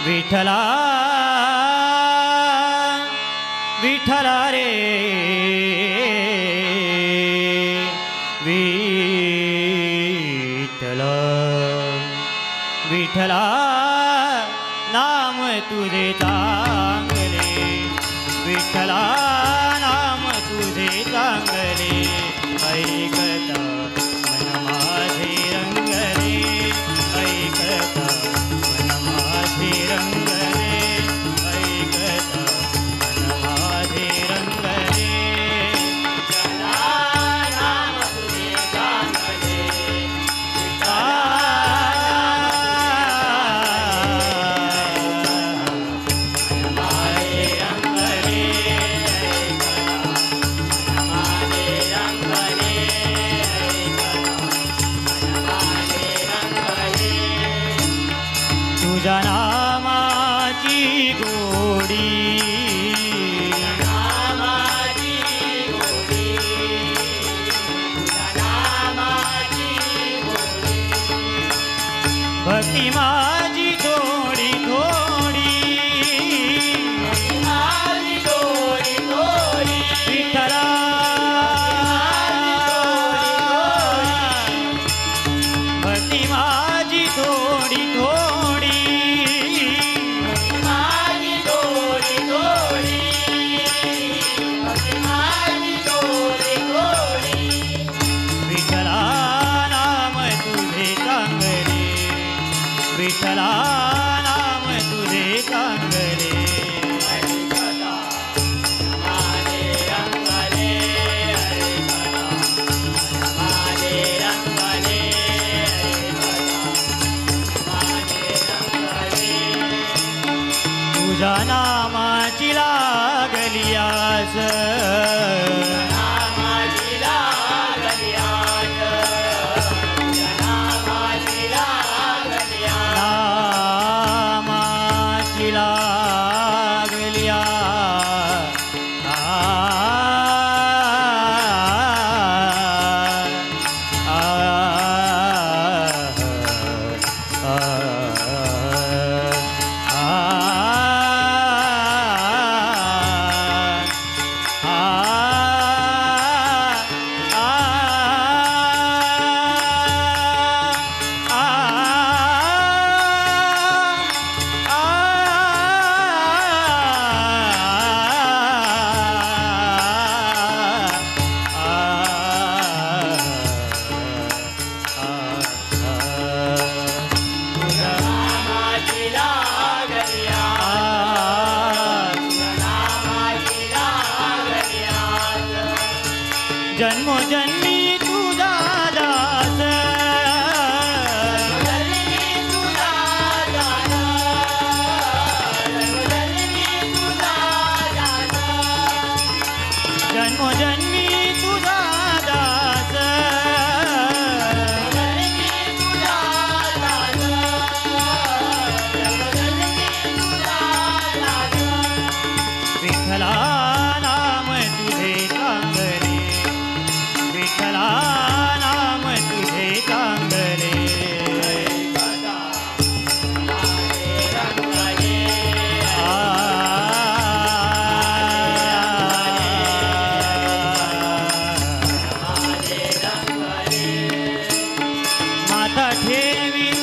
विठला विठला रे विठला विठला नाम तुझे चांगले विठला नाम तुझे चांगले ऐकता मन माझे रंगले ऐकता मन माझे रंगले ऐकता मन माझे रंगले नाम तुझे चांगले तुझ्या नामाची गोडी भक्ती माझी थोडी थोडी विठ्ठला भक्ती माझी थोडी थोडी विठ्ठला नाम तुझे चांगले विठ्ठला नाम तुझे चांगले तुझ्या नामाची लागली आस नामाची लागली जन्मोजन्मी तुझा दास जन्मोजन्मी तुझा दास विठ्ठला नाम तुझे चांगले विठ्ठला नाम तुझे चांगले माथा ठेवी